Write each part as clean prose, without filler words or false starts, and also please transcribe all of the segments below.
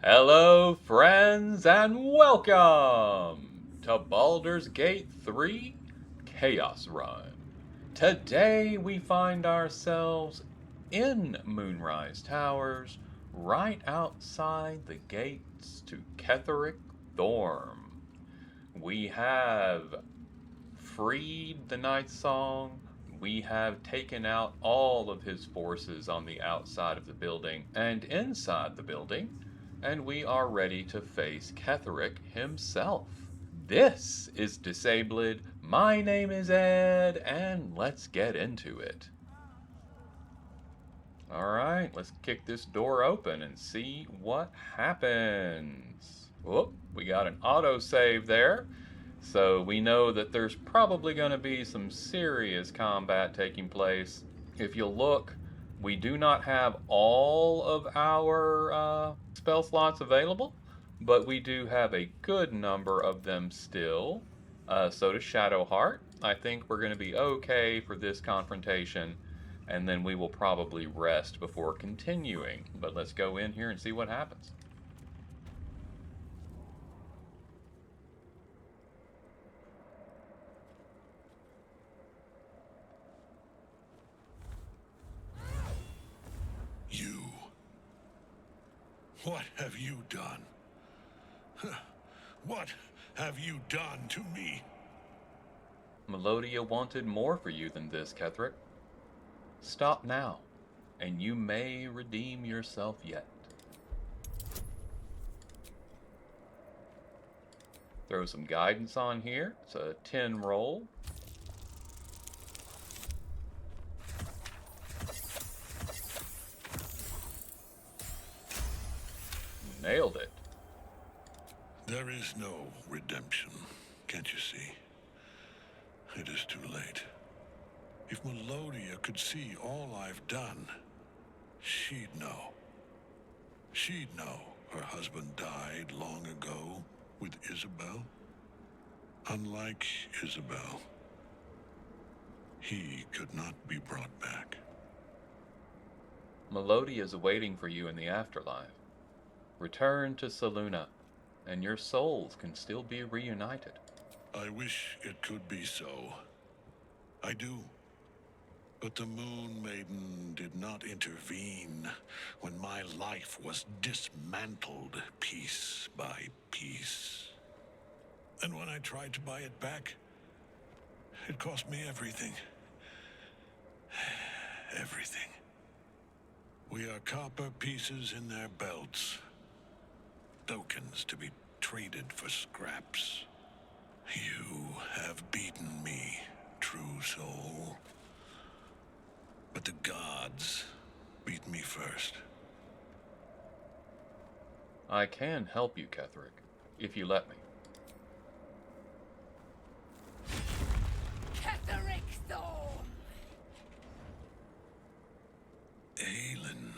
Hello, friends, and welcome to Baldur's Gate 3 Chaos Run. Today we find ourselves in Moonrise Towers, right outside the gates to Ketheric Thorm. We have freed the Night Song. We have taken out all of his forces on the outside of the building and inside the building, and we are ready to face Ketheric himself. This is Disabled. My name is Ed, and let's get into it. Alright, let's kick this door open and see what happens. Whoop, we got an autosave there. So we know that there's probably going to be some serious combat taking place. If you look, we do not have all of our spell slots available, but we do have a good number of them still. So does Shadowheart. I think we're going to be okay for this confrontation, and then we will probably rest before continuing. But let's go in here and see what happens. You. What have you done? What have you done to me? Melodia wanted more for you than this, Ketheric. Stop now, and you may redeem yourself yet. Throw some guidance on here. It's a 10 roll. Nailed it. There is no redemption, can't you see? It is too late. If Melodia could see all I've done, she'd know. She'd know her husband died long ago with Isabel. Unlike Isabel, he could not be brought back. Melodia is waiting for you in the afterlife. Return to Saluna, and your souls can still be reunited. I wish it could be so. I do. But the Moon Maiden did not intervene when my life was dismantled piece by piece. And when I tried to buy it back, it cost me everything. Everything. We are copper pieces in their belts. Tokens to be traded for scraps. You have beaten me, true soul. But the gods beat me first. I can help you, Ketheric, if you let me. Ketheric Thorm! Aelin.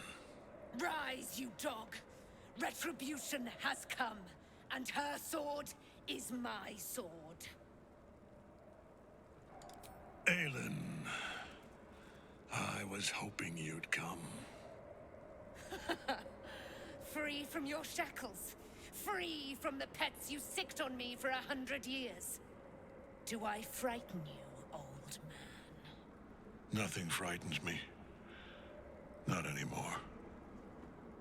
Rise, you dog! Retribution has come, and her sword is my sword. Aelin. I was hoping you'd come. Free from your shackles. Free from the pets you sicked on me for 100 years. Do I frighten you, old man? Nothing frightens me. Not anymore.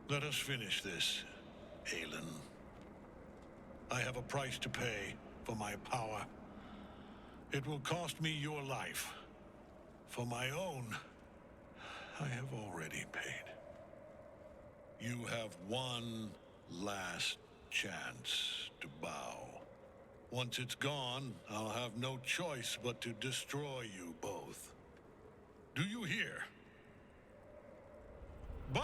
Let us finish this, Aelin. I have a price to pay for my power. It will cost me your life. For my own, I have already paid. You have one last chance to bow. Once it's gone, I'll have no choice but to destroy you both. Do you hear? Bow!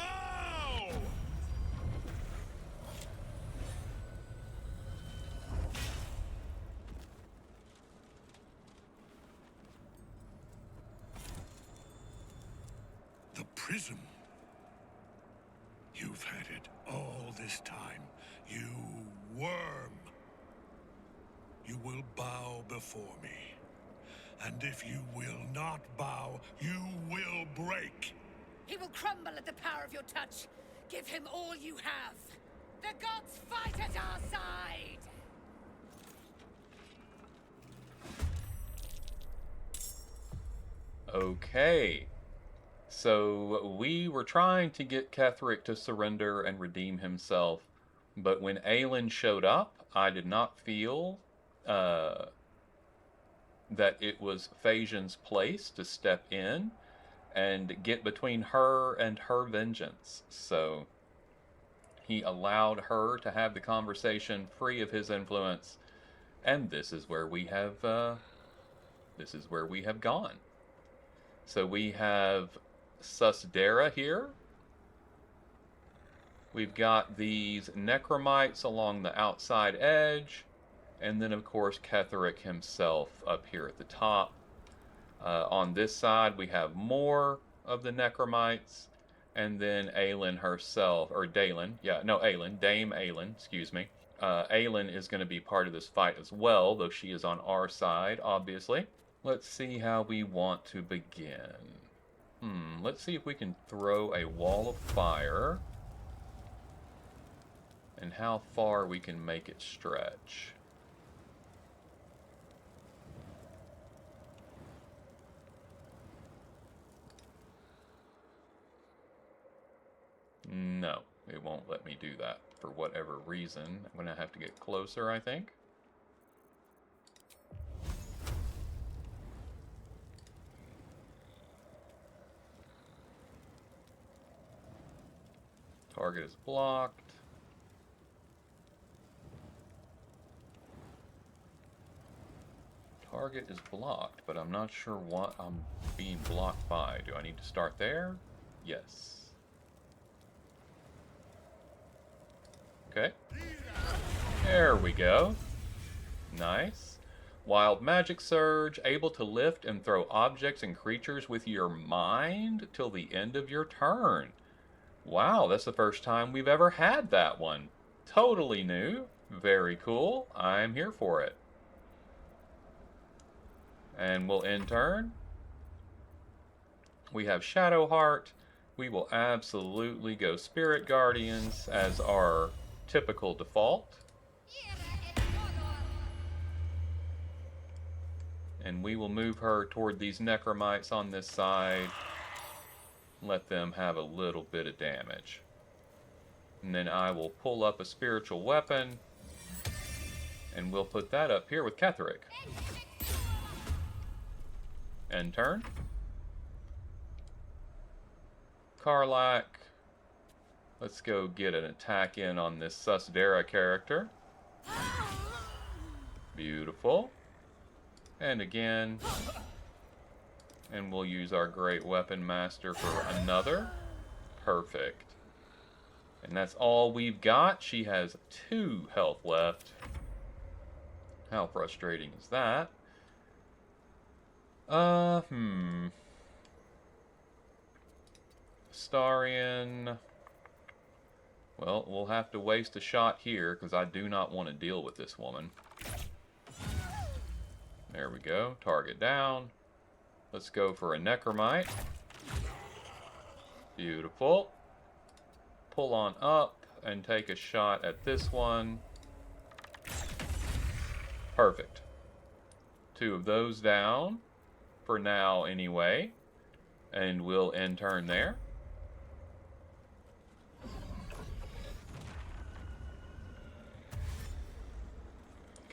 The prism. You've had it all this time, you worm. You will bow before me. And if you will not bow, you will break. He will crumble at the power of your touch. Give him all you have. The gods fight at our side! Okay. So we were trying to get Ketheric to surrender and redeem himself, but when Aelin showed up, I did not feel uh, that it was Phagian's place to step in and get between her and her vengeance. So he allowed her to have the conversation free of his influence, and this is where we have gone. So we have Susdera here. We've got these necromites along the outside edge, and then of course Ketheric himself up here at the top. On this side we have more of the necromites, and then Aelin herself, or Dame Aelin, excuse me. Aelin is going to be part of this fight as well, though she is on our side, obviously. Let's see how we want to begin. Let's see if we can throw a wall of fire and how far we can make it stretch. No, it won't let me do that for whatever reason. I'm going to have to get closer, I think. Target is blocked. Target is blocked, but I'm not sure what I'm being blocked by. Do I need to start there? Yes. Okay. There we go. Nice. Wild Magic Surge, able to lift and throw objects and creatures with your mind till the end of your turn. Wow, that's the first time we've ever had that one. Totally new. Very cool. I'm here for it. And we'll end turn. We have Shadowheart. We will absolutely go Spirit Guardians as our typical default. And we will move her toward these necromites on this side. Let them have a little bit of damage. And then I will pull up a spiritual weapon. And we'll put that up here with Ketheric. End turn. Karlach. Let's go get an attack in on this Susdera character. Beautiful. And again. And we'll use our Great Weapon Master for another. Perfect. And that's all we've got. She has 2 health left. How frustrating is that? Astarion. Well, we'll have to waste a shot here because I do not want to deal with this woman. There we go. Target down. Let's go for a Necromite. Beautiful. Pull on up and take a shot at this one. Perfect. 2 of those down. For now, anyway. And we'll end turn there.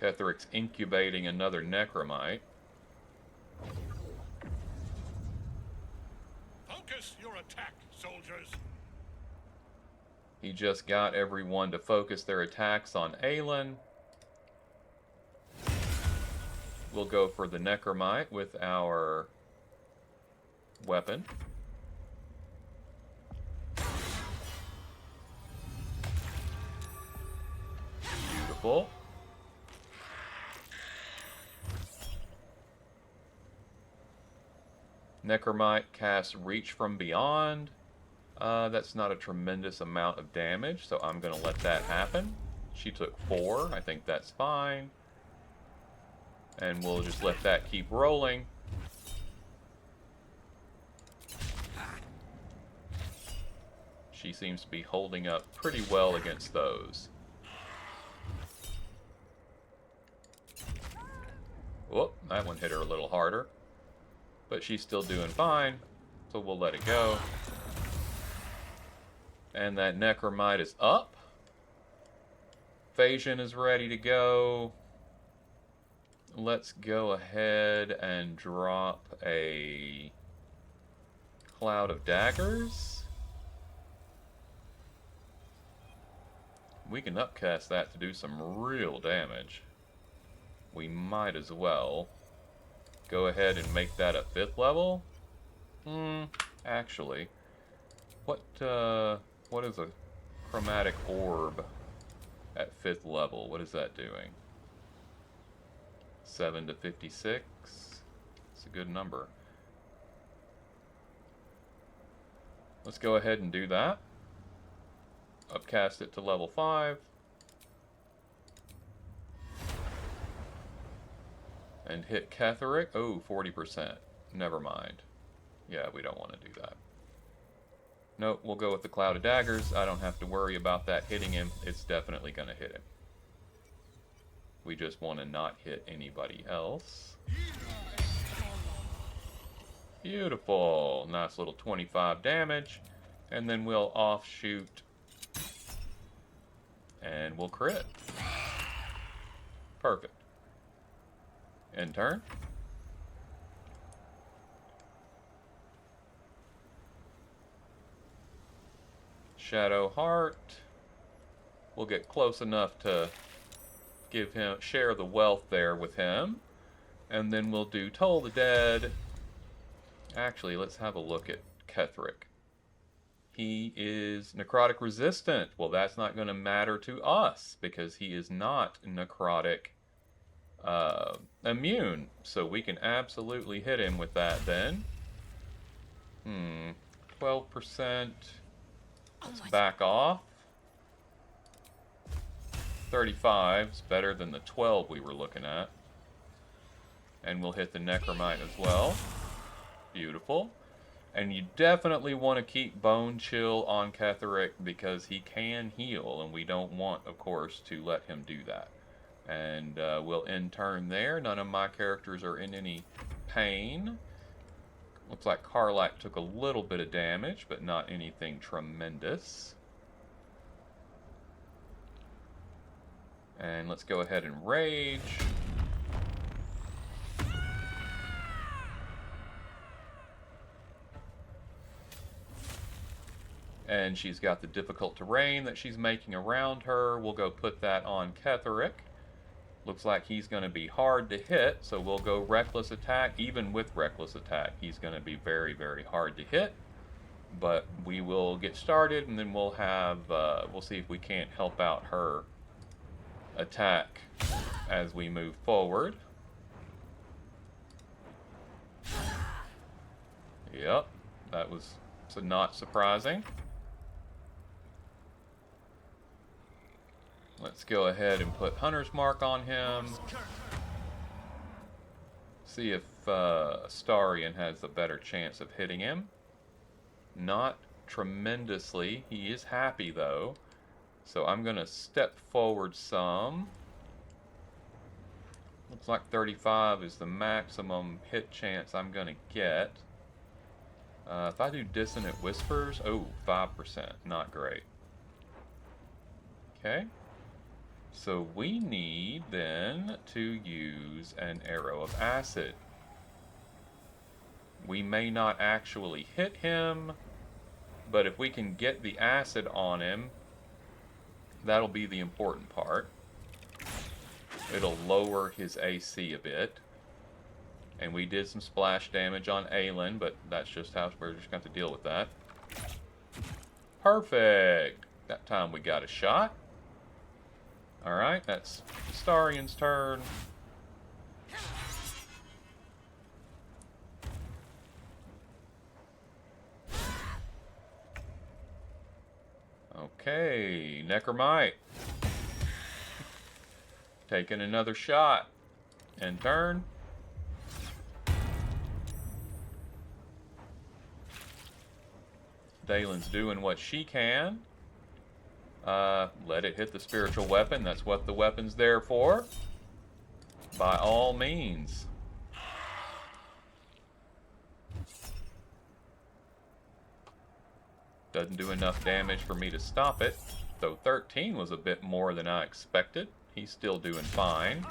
Ketheric's incubating another Necromite. Focus your attack, soldiers. He just got everyone to focus their attacks on Aelin. We'll go for the Necromite with our weapon. Beautiful. Necromite casts Reach from Beyond. That's not a tremendous amount of damage, so I'm going to let that happen. She took 4. I think that's fine. And we'll just let that keep rolling. She seems to be holding up pretty well against those. Whoop, that one hit her a little harder. But she's still doing fine, so we'll let it go. And that Necromite is up. Phagian is ready to go. Let's go ahead and drop a Cloud of Daggers. We can upcast that to do some real damage. We might as well go ahead and make that a 5th level. Actually, what is a chromatic orb at 5th level? What is that doing? 7 to 56. It's a good number. Let's go ahead and do that. Upcast it to level 5. And hit Ketheric. Oh, 40%. Never mind. Yeah, we don't want to do that. Nope, we'll go with the Cloud of Daggers. I don't have to worry about that hitting him. It's definitely going to hit him. We just want to not hit anybody else. Beautiful. Nice little 25 damage. And then we'll offshoot. And we'll crit. Perfect. End turn. Shadow Heart. We'll get close enough to give him, share the wealth there with him. And then we'll do Toll the Dead. Actually, let's have a look at Ketheric. He is necrotic resistant. Well, that's not going to matter to us because he is not necrotic immune. So we can absolutely hit him with that then. 12%. Let's back off. 35 is better than the 12 we were looking at. And we'll hit the Necromite as well. Beautiful. And you definitely want to keep Bone Chill on Ketheric because he can heal, and we don't want, of course, to let him do that. And we'll end turn there. None of my characters are in any pain. Looks like Karlach took a little bit of damage, but not anything tremendous. And let's go ahead and rage. And she's got the difficult terrain that she's making around her. We'll go put that on Ketheric. Looks like he's going to be hard to hit, so we'll go Reckless Attack. Even with Reckless Attack, he's going to be very, very hard to hit. But we will get started, and then we'll have, we'll see if we can't help out her attack as we move forward. Yep, that was not surprising. Let's go ahead and put Hunter's Mark on him. See if Astarion has a better chance of hitting him. Not tremendously. He is happy though. So I'm going to step forward some. Looks like 35 is the maximum hit chance I'm going to get. If I do Dissonant Whispers, oh, 5%. Not great. Okay. So we need then to use an Arrow of Acid. We may not actually hit him, but if we can get the acid on him, that'll be the important part. It'll lower his AC a bit. And we did some splash damage on Aelin, but that's just how we're just going to have to deal with that. Perfect! That time we got a shot. Alright, that's Astarion's turn. Okay, Necromite. Taking another shot. End turn. Dalen's doing what she can. Let it hit the spiritual weapon. That's what the weapon's there for. By all means. Doesn't do enough damage for me to stop it. Though 13 was a bit more than I expected. He's still doing fine.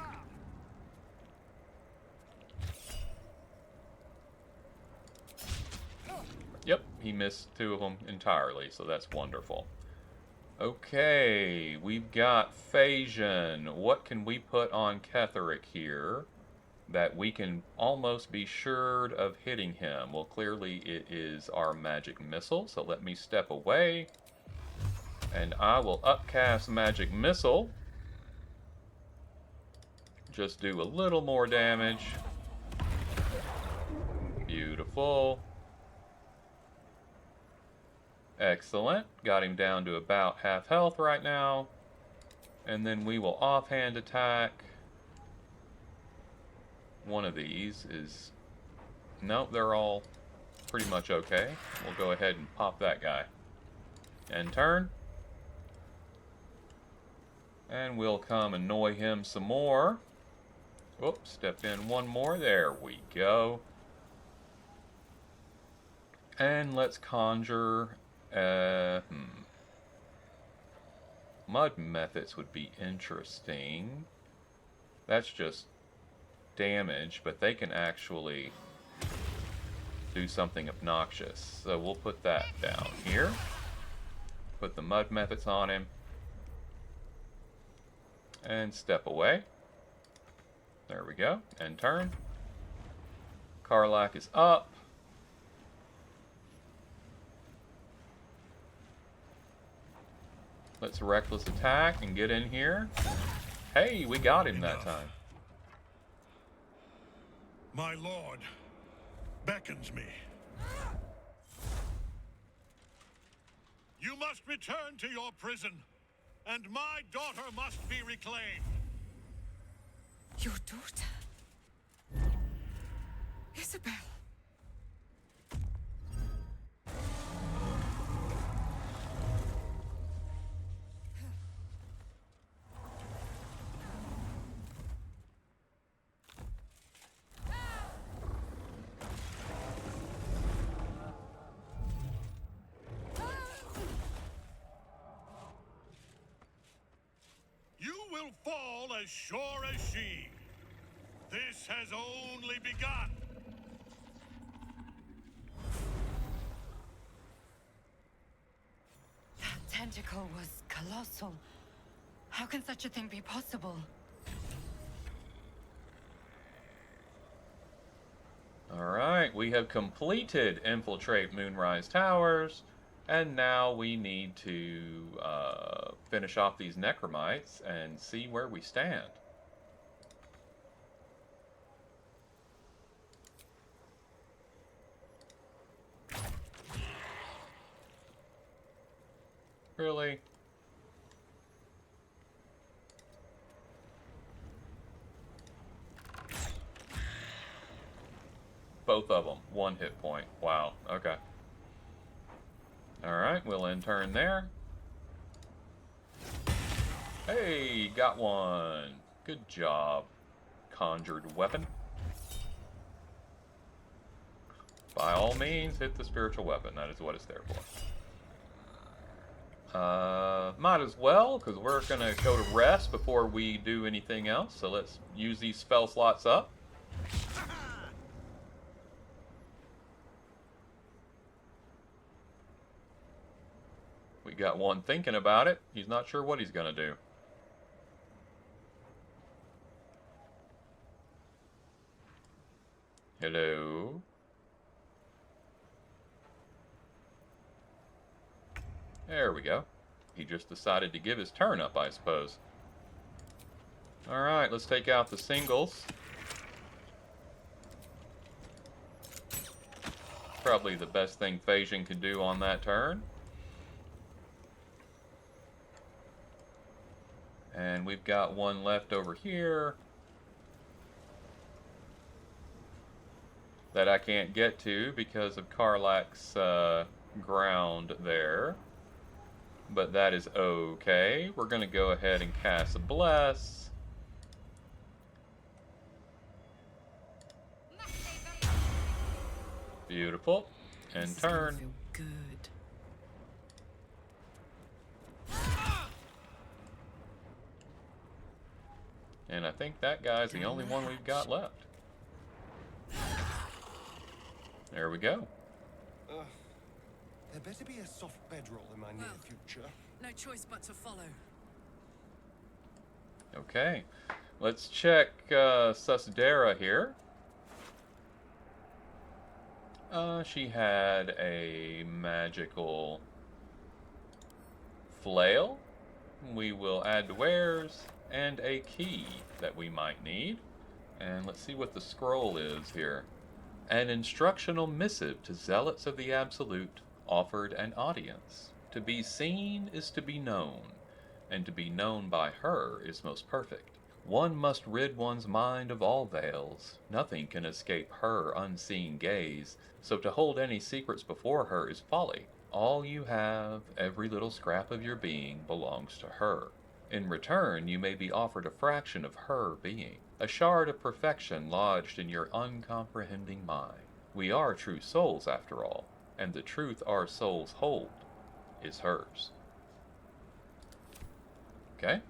Yep, he missed 2 of them entirely, so that's wonderful. Okay, we've got Phagian. What can we put on Ketheric here that we can almost be sure of hitting him? Well, clearly it is our magic missile, so let me step away. And I will upcast magic missile. Just do a little more damage. Beautiful. Excellent. Got him down to about half health right now. And then we will offhand attack. One of these is... Nope, they're all pretty much okay. We'll go ahead and pop that guy. End turn. And we'll come annoy him some more. Whoops, step in one more. There we go. And let's conjure... Mud methods would be interesting. That's just damage, but they can actually do something obnoxious. So we'll put that down here. Put the mud methods on him. And step away. There we go. End turn. Karlach is up. Let's reckless attack and get in here. Hey, we got him that time. My lord beckons me. You must return to your prison, and my daughter must be reclaimed. Your daughter? Isabel. You will fall as sure as she. This has only begun. That tentacle was colossal. How can such a thing be possible? Alright, we have completed Infiltrate Moonrise Towers, and now we need to finish off these Necromites and see where we stand. Really? Both of them, 1 hit point. Wow, okay. Alright, we'll end turn there. Hey, got one. Good job. Conjured weapon. By all means, hit the spiritual weapon. That is what it's there for. Might as well, because we're going to go to rest before we do anything else. So let's use these spell slots up. We got one thinking about it. He's not sure what he's going to do. Hello? There we go. He just decided to give his turn up, I suppose. Alright, let's take out the singles. Probably the best thing Phagian could do on that turn. And we've got one left over here that I can't get to because of Karlach's ground there. But that is okay. We're going to go ahead and cast a Bless. Beautiful. And This is gonna turn. feel good. And I think that guy's the only one we've got left. There we go. There better be a soft bedroll in my near future. No choice but to follow. Okay. Let's check Susadera here. She had a magical flail. We will add to wares and a key that we might need. And let's see what the scroll is here. An instructional missive to zealots of the Absolute offered an audience. To be seen is to be known, and to be known by her is most perfect. One must rid one's mind of all veils. Nothing can escape her unseen gaze, so to hold any secrets before her is folly. All you have, every little scrap of your being, belongs to her. In return, you may be offered a fraction of her being, a shard of perfection lodged in your uncomprehending mind. We are true souls, after all, and the truth our souls hold is hers. Okay?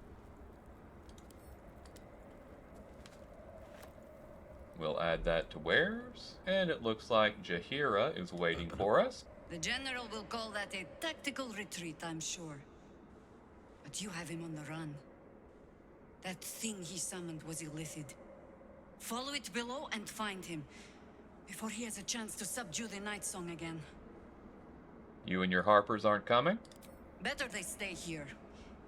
We'll add that to wares, and it looks like Jaheira is waiting for us. The general will call that a tactical retreat, I'm sure. But you have him on the run. That thing he summoned was illithid. Follow it below and find him, before he has a chance to subdue the Night Song again. You and your Harpers aren't coming? Better they stay here,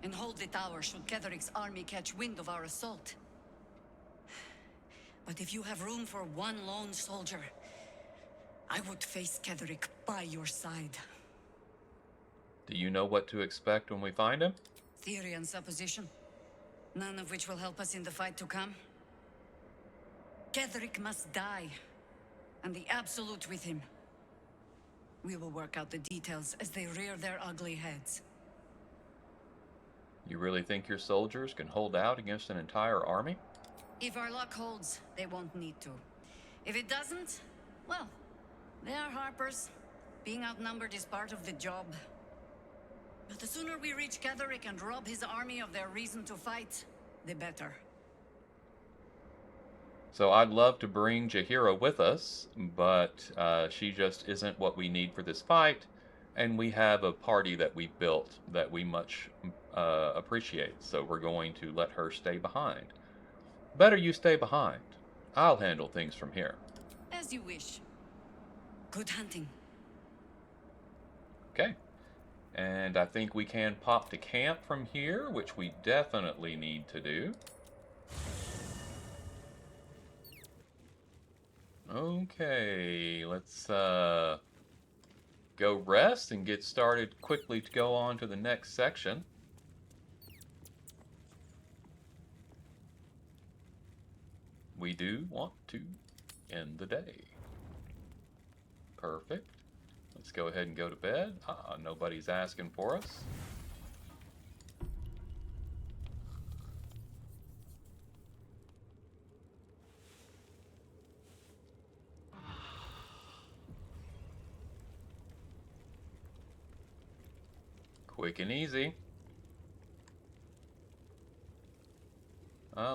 and hold the tower should Ketheric's army catch wind of our assault. But if you have room for one lone soldier, I would face Ketheric by your side. Do you know what to expect when we find him? Theory and supposition, none of which will help us in the fight to come. Ketheric must die, and the Absolute with him. We will work out the details as they rear their ugly heads. You really think your soldiers can hold out against an entire army? If our luck holds, they won't need to. If it doesn't, well, they are Harpers. Being outnumbered is part of the job. But the sooner we reach Ketheric and rob his army of their reason to fight, the better. So I'd love to bring Jaheira with us, but she just isn't what we need for this fight, and we have a party that we built that we much appreciate, so we're going to let her stay behind. Better you stay behind. I'll handle things from here. As you wish. Good hunting. Okay. And I think we can pop to camp from here, which we definitely need to do. Okay, let's go rest and get started quickly to go on to the next section. We do want to end the day. Perfect. Let's go ahead and go to bed. Nobody's asking for us. Quick and easy.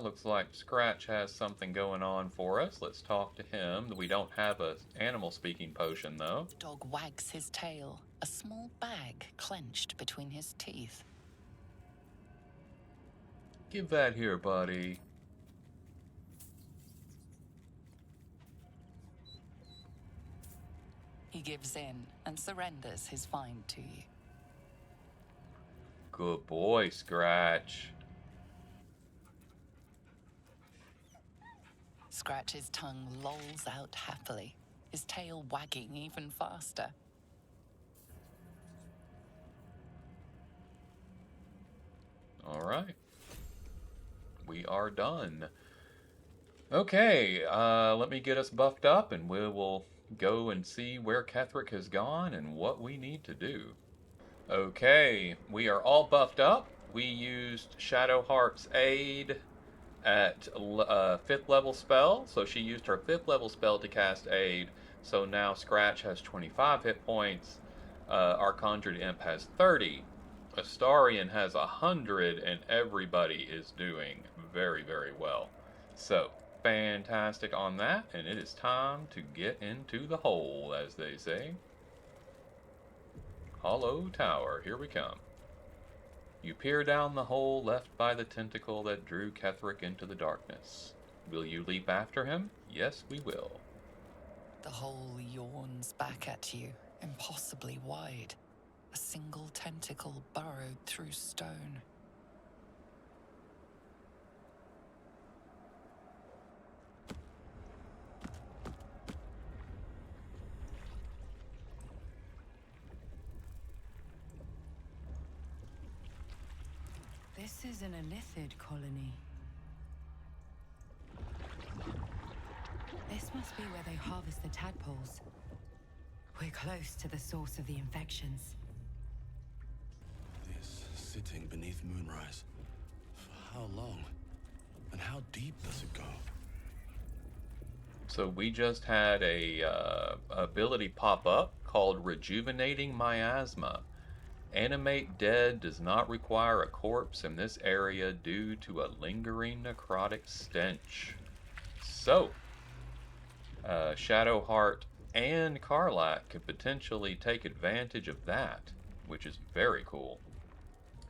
Looks like Scratch has something going on for us. Let's talk to him. We don't have an animal speaking potion, though. Dog wags his tail, a small bag clenched between his teeth. Give that here, buddy. He gives in and surrenders his find to you. Good boy, Scratch. Scratch's tongue lolls out happily, his tail wagging even faster. All right. We are done. Okay, let me get us buffed up and we will go and see where Ketheric has gone and what we need to do. Okay, we are all buffed up. We used Shadowheart's aid at 5th level spell, so she used her 5th level spell to cast aid. So now Scratch has 25 hit points. Our Conjured Imp has 30. Astarion has 100, and everybody is doing very, very well. So, fantastic on that, and it is time to get into the hole, as they say. Hollow Tower, here we come. You peer down the hole left by the tentacle that drew Ketheric into the darkness. Will you leap after him? Yes, we will. The hole yawns back at you, impossibly wide. A single tentacle burrowed through stone. This is an illithid colony. This must be where they harvest the tadpoles. We're close to the source of the infections. This sitting beneath moonrise. For how long? And how deep does it go? So we just had a ability pop up called Rejuvenating Miasma. Animate dead does not require a corpse in this area due to a lingering necrotic stench. So, Shadowheart and Karlach could potentially take advantage of that, which is very cool.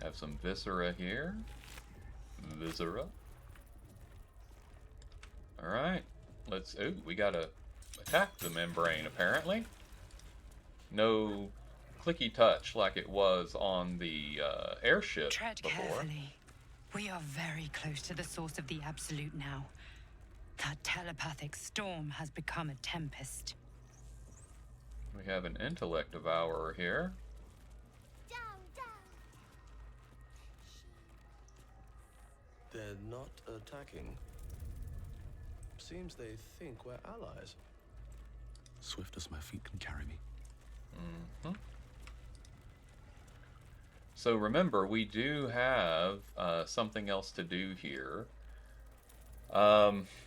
Have some Viscera here. Viscera. Alright, let's... Ooh, we gotta attack the membrane, apparently. No clicky touch like it was on the airship Tread before. carefully. We are very close to the source of the Absolute now. That telepathic storm has become a tempest. We have an intellect devourer here. They're not attacking. Seems they think we're allies. Swift as my feet can carry me. Mm-hmm. So remember, we do have something else to do here.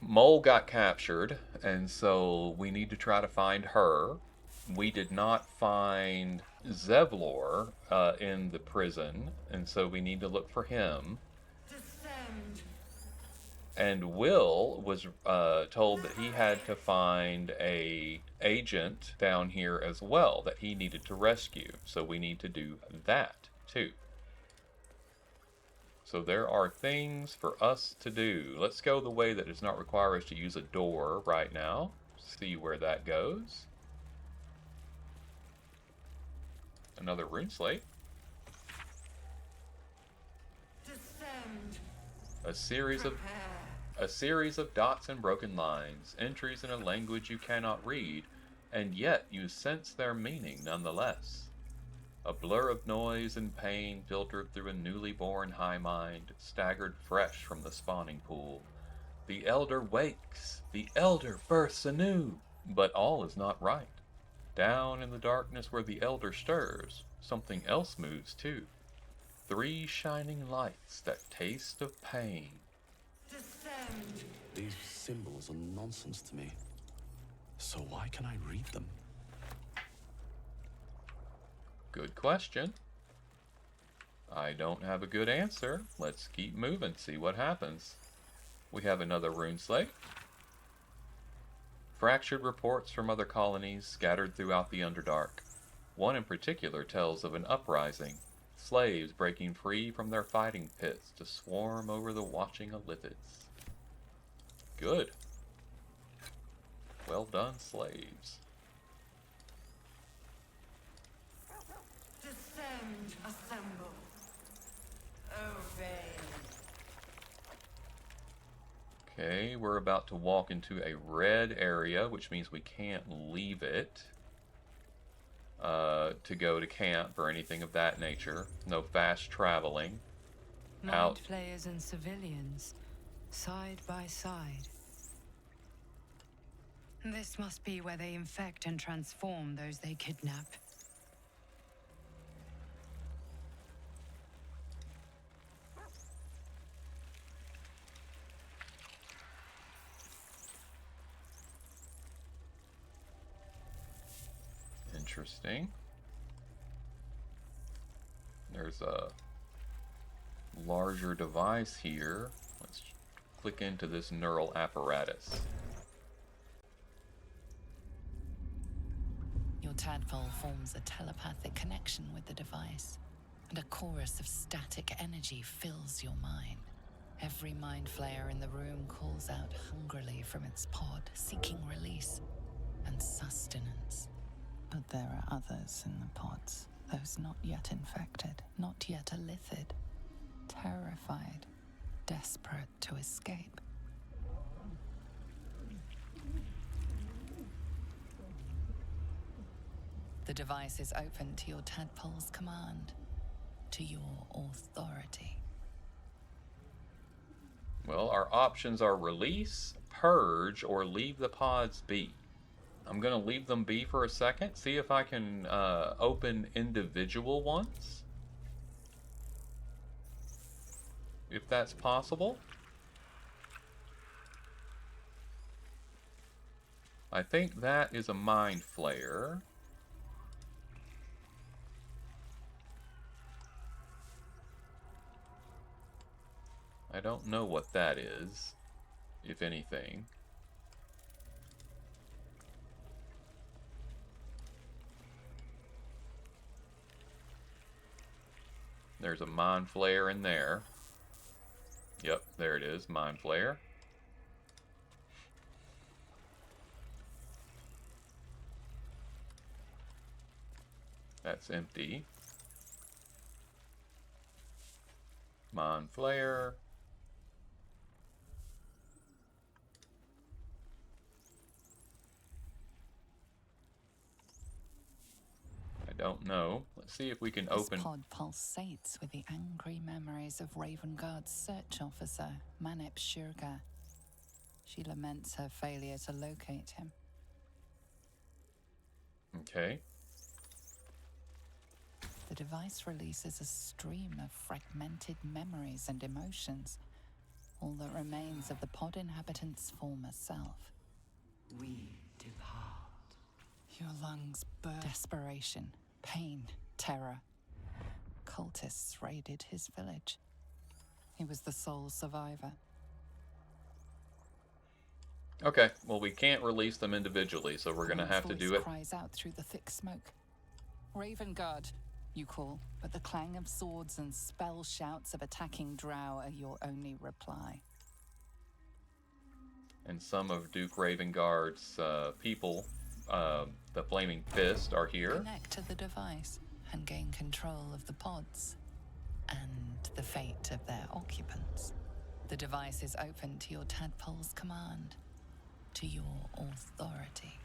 Mole got captured, and so we need to try to find her. We did not find Zevlor in the prison, and so we need to look for him. Descend. And Will was told that he had to find a agent down here as well that he needed to rescue. So we need to do that too. So there are things for us to do. Let's go the way that does not require us to use a door right now. See where that goes. Another rune slate. Descend. A series of dots and broken lines, entries in a language you cannot read, and yet you sense their meaning nonetheless. A blur of noise and pain filtered through a newly born high mind, staggered fresh from the spawning pool. The elder wakes, the elder births anew, but all is not right. Down in the darkness where the elder stirs, something else moves too. 3 shining lights that taste of pain. Descend. These symbols are nonsense to me. So why can I read them? Good question. I don't have a good answer. Let's keep moving, see what happens. We have another rune slate. Fractured reports from other colonies scattered throughout the Underdark. One in particular tells of an uprising, slaves breaking free from their fighting pits to swarm over the watching illithids. Good. Well done, slaves. Descend. Assemble. Obey. Okay, we're about to walk into a red area, which means we can't leave it to go to camp or anything of that nature. No fast traveling. Mind flayers and civilians, side by side. This must be where they infect and transform those they kidnap. Interesting. There's a larger device here. Let's click into this neural apparatus. Your tadpole forms a telepathic connection with the device, and a chorus of static energy fills your mind. Every mind flayer in the room calls out hungrily from its pod, seeking release and sustenance. But there are others in the pods, those not yet infected, not yet illithid, terrified, desperate to escape. The device is open to your tadpole's command, to your authority. Well, our options are release, purge, or leave the pods be. I'm going to leave them be for a second, see if I can open individual ones. If that's possible. I think that is a mind flayer. I don't know what that is, if anything. There's a mind flayer in there. Yep, there it is, mind flayer. That's empty. Mind flayer. Don't know. Let's see if we can open. This pod pulsates with the angry memories of Ravenguard's search officer, Manip Shurga. She laments her failure to locate him. Okay. The device releases a stream of fragmented memories and emotions, all that remains of the pod inhabitant's former self. We depart. Your lungs burst. Desperation. Pain, terror. Cultists raided his village. He was the sole survivor. Okay, well we can't release them individually, so we're gonna have to do it. Cries out through the thick smoke. Ravenguard, you call, but the clang of swords and spell shouts of attacking drow are your only reply. And some of Duke Ravenguard's people, the Flaming Fist, are here. Connect to the device and gain control of the pods and the fate of their occupants. The device is open to your tadpole's command, to your authority.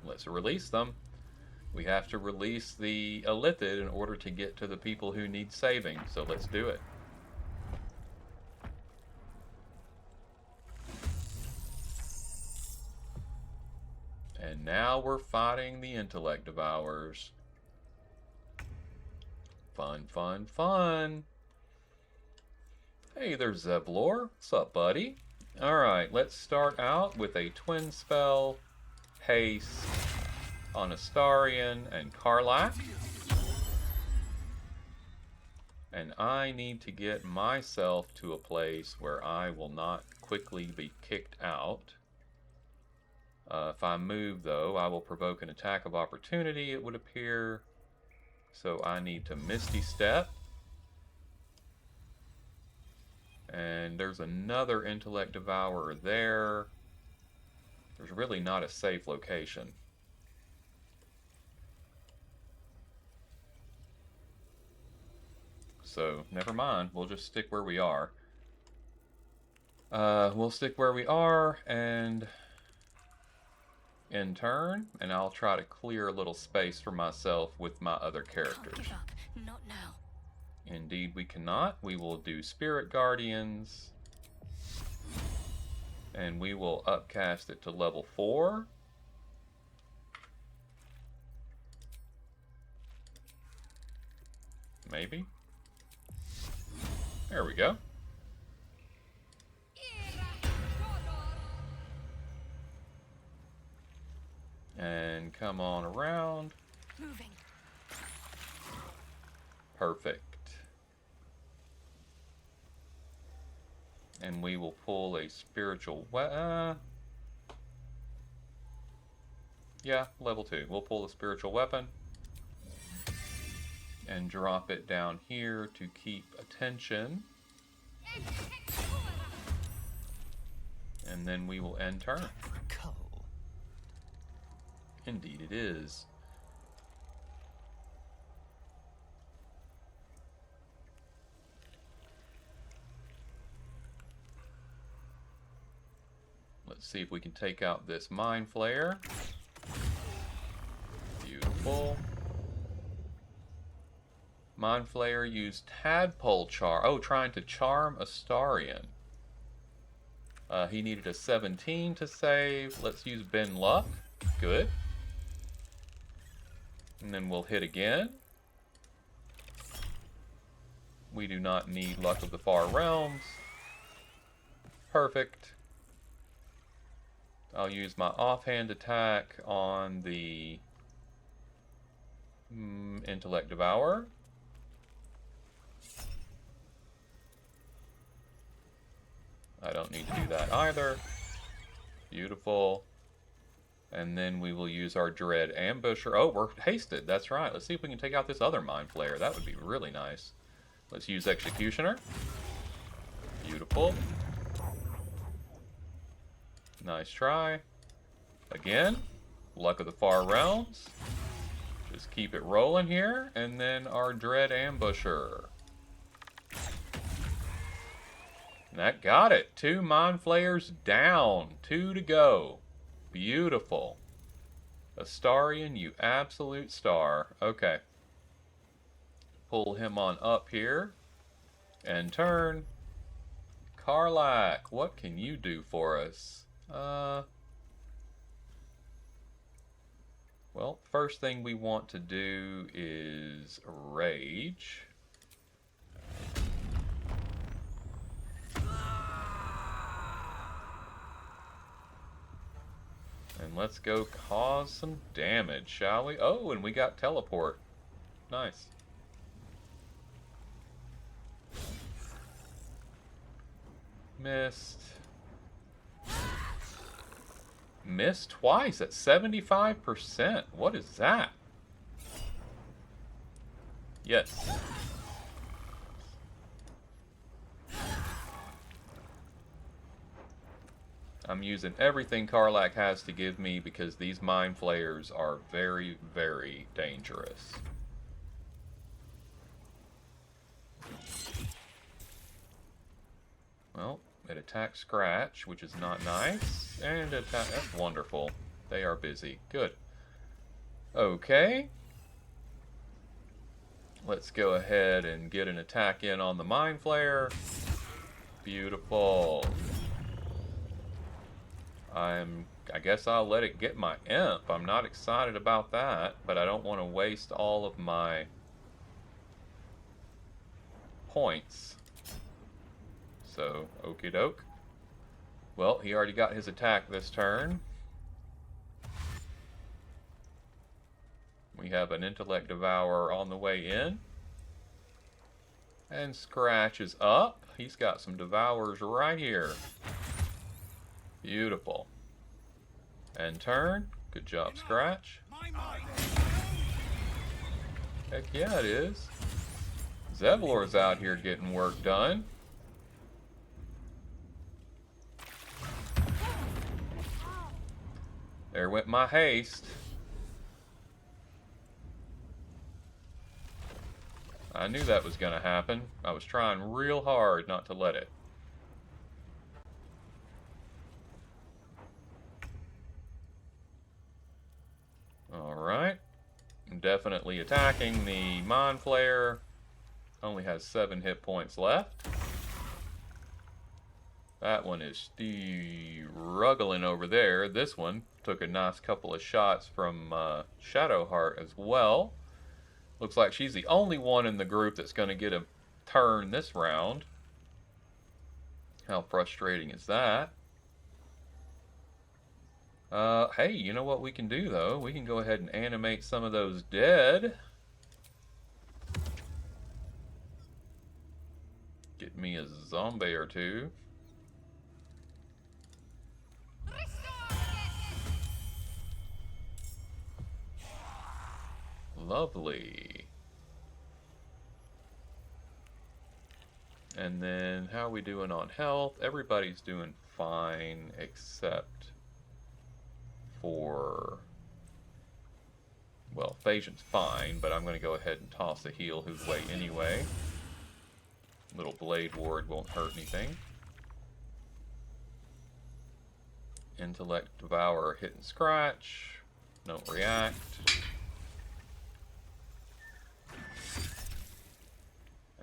Let's release them. We have to release the illithid in order to get to the people who need saving, so let's do it. And now we're fighting the intellect devourers. Fun, fun, fun. Hey, there's Zevlor. What's up, buddy? Alright, let's start out with a twin spell, haste on Astarion and Karlach. And I need to get myself to a place where I will not quickly be kicked out. If I move, though, I will provoke an attack of opportunity, it would appear. So I need to Misty Step. And there's another Intellect Devourer there. There's really not a safe location. So, never mind. We'll just stick where we are. We'll stick where we are, and in turn, and I'll try to clear a little space for myself with my other characters. Can't give up. Not now. Indeed we cannot. We will do Spirit Guardians. And we will upcast it to level 4. Maybe. There we go. And come on around. Moving. Perfect. And we will pull a spiritual yeah, level 2. We'll pull a spiritual weapon and drop it down here to keep attention. And then we will end turn. Indeed it is. Let's see if we can take out this Mind Flayer. Beautiful. Mind Flayer used Tadpole Charm. Oh, trying to charm Astarion. He needed a 17 to save. Let's use Ben Luck. Good. And then we'll hit again. We do not need Luck of the Far Realms. Perfect. I'll use my offhand attack on the Intellect Devourer. I don't need to do that either. Beautiful. And then we will use our Dread Ambusher. Oh, we're hasted. That's right. Let's see if we can take out this other Mind Flayer. That would be really nice. Let's use Executioner. Beautiful. Nice try. Again. Luck of the Far Realms. Just keep it rolling here. And then our Dread Ambusher. And that got it. 2 Mind Flayers down. 2 to go. Beautiful. Astarion, you absolute star. Okay. Pull him on up here. And turn. Karlach, what can you do for us? Well, first thing we want to do is Rage. And let's go cause some damage, shall we? Oh, and we got Teleport. Nice. Missed. Missed twice at 75%. What is that? Yes. I'm using everything Karlach has to give me because these Mind Flayers are very, very dangerous. Well, it attacks Scratch, which is not nice. And attack, that's wonderful. They are busy. Good. Okay. Let's go ahead and get an attack in on the Mind Flayer. Beautiful. I guess I'll let it get my imp. I'm not excited about that, but I don't want to waste all of my points. So, okie doke. Well, he already got his attack this turn. We have an Intellect Devourer on the way in. And Scratch is up. He's got some Devourers right here. Beautiful. And turn. Good job, Scratch. Heck yeah, it is. Zevlor's out here getting work done. There went my haste. I knew that was going to happen. I was trying real hard not to let it. Alright. Definitely attacking the Mind Flayer. Only has 7 hit points left. That one is struggling over there. This one took a nice couple of shots from Shadowheart as well. Looks like she's the only one in the group that's going to get a turn this round. How frustrating is that? Hey, you know what we can do, though? We can go ahead and animate some of those dead. Get me a zombie or two. Lovely. And then, how are we doing on health? Everybody's doing fine, except for... Well, Phagian's fine, but I'm going to go ahead and toss a heal who's way anyway. Little Blade Ward won't hurt anything. Intellect Devourer hit and scratch. Don't react.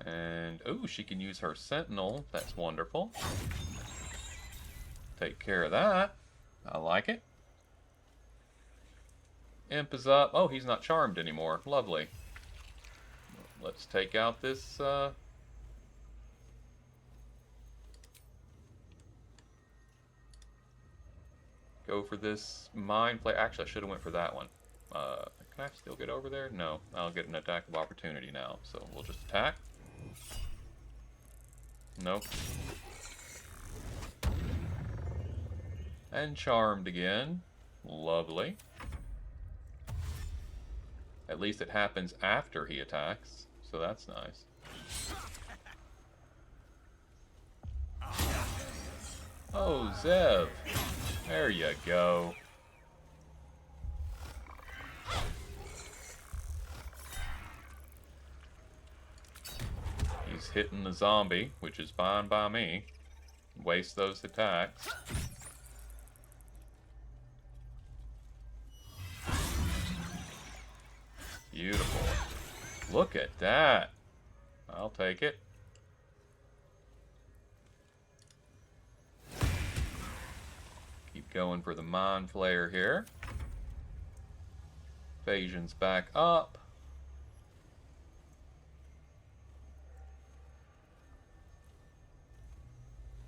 And, ooh, she can use her Sentinel. That's wonderful. Take care of that. I like it. Imp is up. Oh, he's not charmed anymore. Lovely. Let's take out this, go for this Mind Flayer. Actually, I should have went for that one. Can I still get over there? No. I'll get an attack of opportunity now. So we'll just attack. Nope. And charmed again. Lovely. At least it happens after he attacks, so that's nice. Oh, Zev. There you go. He's hitting the zombie, which is fine by me. Waste those attacks. Beautiful. Look at that. I'll take it. Keep going for the Mind Flayer here. Phagian's back up.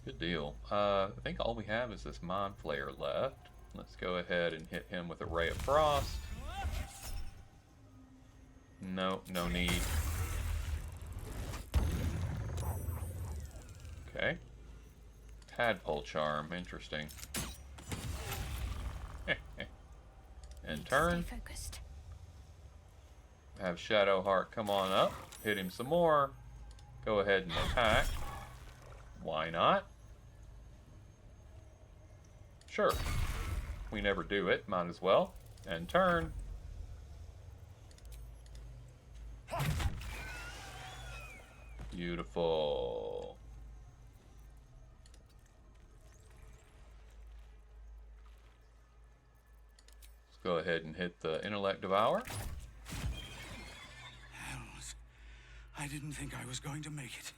Good deal. I think all we have is this Mind Flayer left. Let's go ahead and hit him with a Ray of Frost. No, no need. Okay. Tadpole Charm, interesting. And turn. Have Shadowheart come on up, hit him some more. Go ahead and attack. Why not? Sure. We never do it, might as well. And turn. Beautiful. Let's go ahead and hit the Intellect Devour. Hells, I didn't think I was going to make it.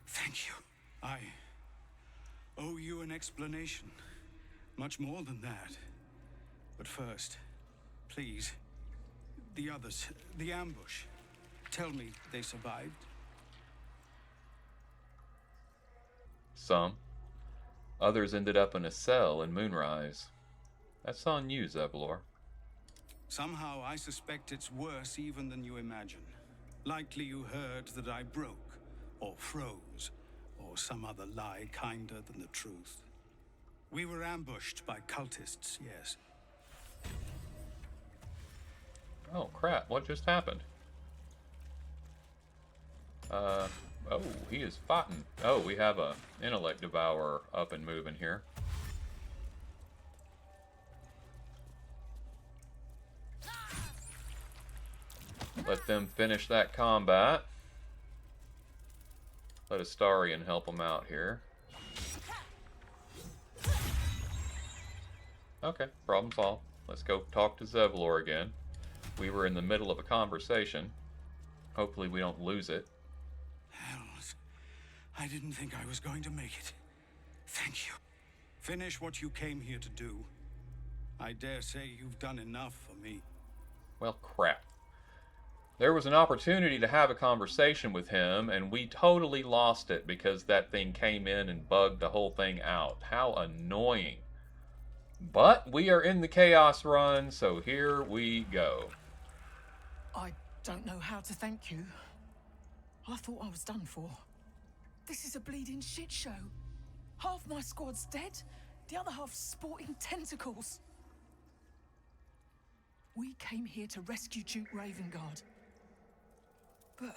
Thank you. I owe you an explanation. Much more than that. But first, please, the others, the ambush. Tell me they survived? Some. Others ended up in a cell in Moonrise. That's on you, Zevlor. Somehow I suspect it's worse even than you imagine. Likely you heard that I broke, or froze, or some other lie kinder than the truth. We were ambushed by cultists, yes. Oh crap, what just happened? Oh, he is fighting. Oh, we have a Intellect Devourer up and moving here. Let them finish that combat. Let Astarion help them out here. Okay, problem solved. Let's go talk to Zevlor again. We were in the middle of a conversation. Hopefully we don't lose it. Hells, I didn't think I was going to make it. Thank you. Finish what you came here to do. I dare say you've done enough for me. Well, crap. There was an opportunity to have a conversation with him, and we totally lost it because that thing came in and bugged the whole thing out. How annoying. But we are in the Chaos Run, so here we go. I don't know how to thank you. I thought I was done for. This is a bleeding shit show. Half my squad's dead, the other half sporting tentacles. We came here to rescue Duke Ravengard. But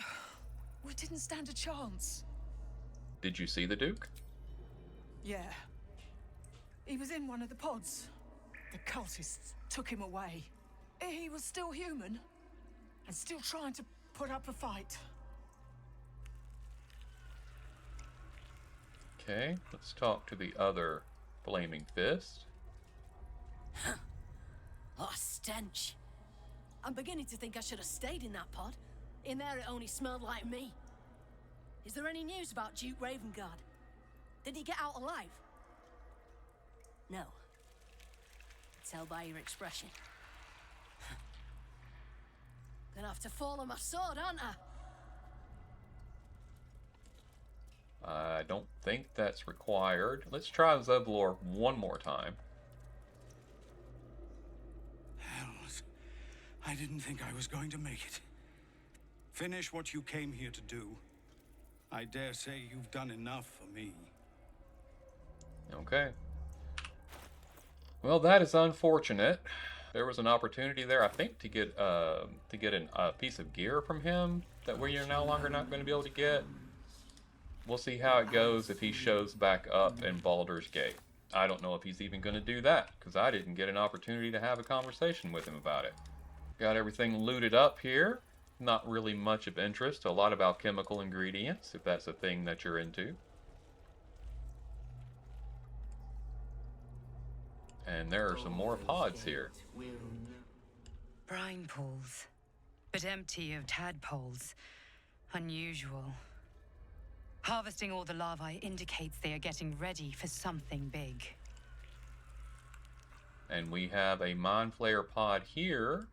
we didn't stand a chance. Did you see the Duke? Yeah. He was in one of the pods. The cultists took him away. He was still human, and still trying to put up a fight. Okay, let's talk to the other Flaming Fist. Oh, stench. I'm beginning to think I should have stayed in that pod. In there it only smelled like me. Is there any news about Duke Ravengard? Did he get out alive? No. Tell by your expression. Gonna have to fall on my sword, aren't I? I don't think that's required. Let's try Zevlor one more time. Hells, I didn't think I was going to make it. Finish what you came here to do. I dare say you've done enough for me. Okay. Well, that is unfortunate. There was an opportunity there, I think, to get a piece of gear from him that we are no longer not going to be able to get. We'll see how it goes if he shows back up in Baldur's Gate. I don't know if he's even going to do that, because I didn't get an opportunity to have a conversation with him about it. Got everything looted up here. Not really much of interest. A lot of alchemical ingredients, if that's a thing that you're into. And there are some more pods here. Brine pools, but empty of tadpoles. Unusual. Harvesting all the larvae indicates they are getting ready for something big. And we have a Mind Flayer pod here.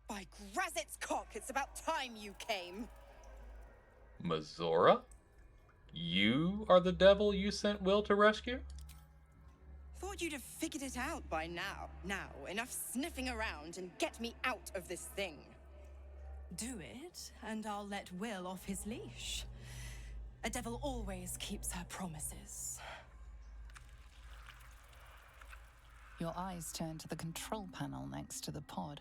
By Grazit's cock, it's about time you came. Mazora? You are the devil you sent Will to rescue? Thought you'd have figured it out by now. Now, enough sniffing around and get me out of this thing. Do it, and I'll let Will off his leash. A devil always keeps her promises. Your eyes turn to the control panel next to the pod.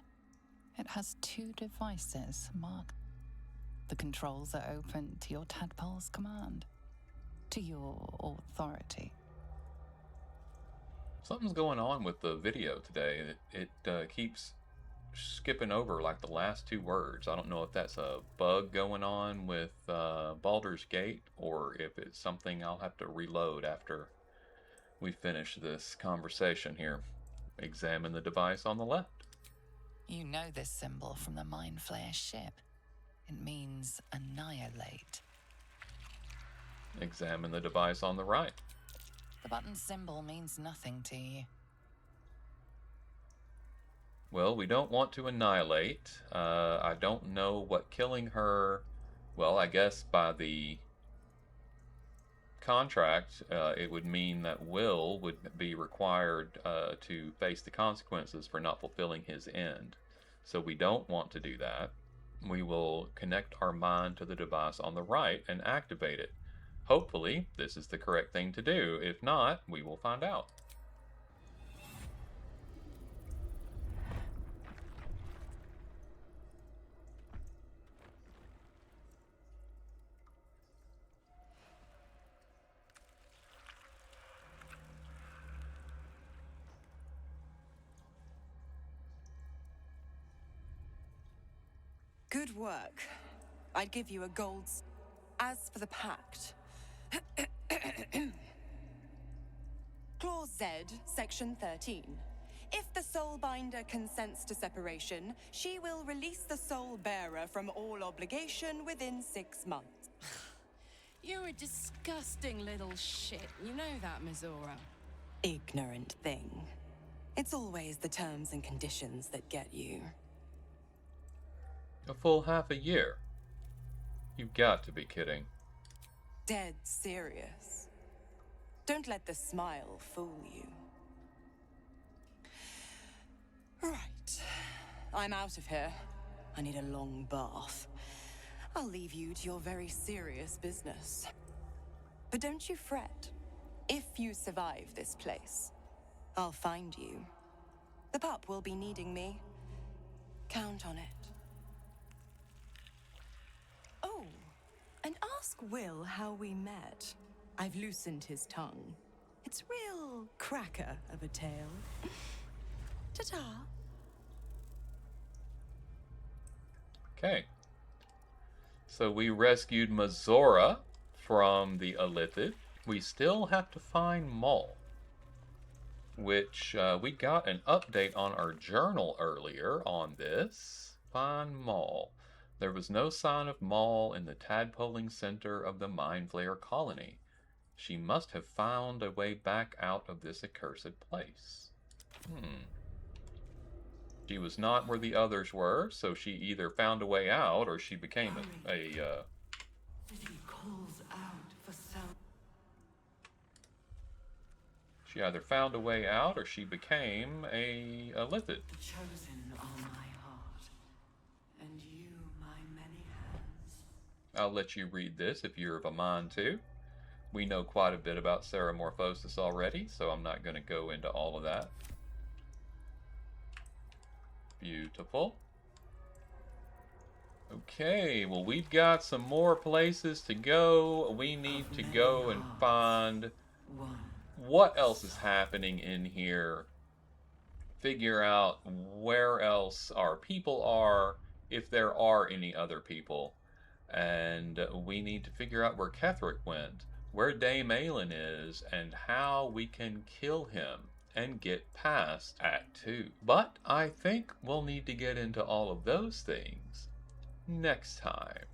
It has 2 devices marked. The controls are open to your tadpole's command, to your authority. Something's going on with the video today. It keeps skipping over like the last 2 words. I don't know if that's a bug going on with Baldur's Gate, or if it's something I'll have to reload after we finish this conversation here. Examine the device on the left. You know this symbol from the Mind Flayer ship. It means annihilate. Examine the device on the right. The button symbol means nothing to you. Well, we don't want to annihilate. I don't know what killing her... Well, I guess by the contract, it would mean that Will would be required to face the consequences for not fulfilling his end. So we don't want to do that. We will connect our mind to the device on the right and activate it. Hopefully, this is the correct thing to do. If not, we will find out. Good work. I'd give you a gold... As for the pact... Clause Z, Section 13. If the Soulbinder consents to separation, she will release the Soul Bearer from all obligation within 6 months. You're a disgusting little shit. You know that, Mizora. Ignorant thing. It's always the terms and conditions that get you. A full half a year? You've got to be kidding. Dead serious. Don't let the smile fool you. Right. I'm out of here. I need a long bath. I'll leave you to your very serious business. But don't you fret. If you survive this place, I'll find you. The pup will be needing me. Count on it. Oh, and ask Will how we met. I've loosened his tongue. It's real cracker of a tale. Ta-ta. Okay. So we rescued Mizora from the illithid. We still have to find Maul, which we got an update on our journal earlier on this. Find Maul. There was no sign of Maul in the tadpoling center of the Mind Flayer colony. She must have found a way back out of this accursed place. She was not where the others were, so she either found a way out or she became a He calls out for sound. she either found a way out or she became a illithid. The chosen are my heart, and you my many hands. I'll let you read this if you're of a mind to. We know quite a bit about Ceramorphosis already, so I'm not going to go into all of that. Beautiful. Okay, well, we've got some more places to go. We need to go and find what else is happening in here. Figure out where else our people are, if there are any other people. And we need to figure out where Ketheric went, where Dame Aelin is, and how we can kill him and get past Act 2. But I think we'll need to get into all of those things next time.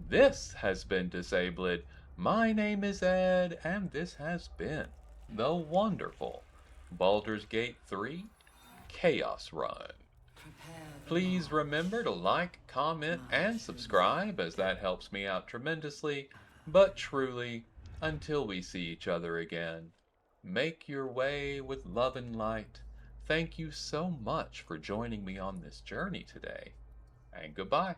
This has been Disabled. My name is Ed, and this has been the wonderful Baldur's Gate 3 Chaos Run. Please remember to like, comment, and subscribe, as that helps me out tremendously. But truly, until we see each other again, make your way with love and light. Thank you so much for joining me on this journey today, and goodbye.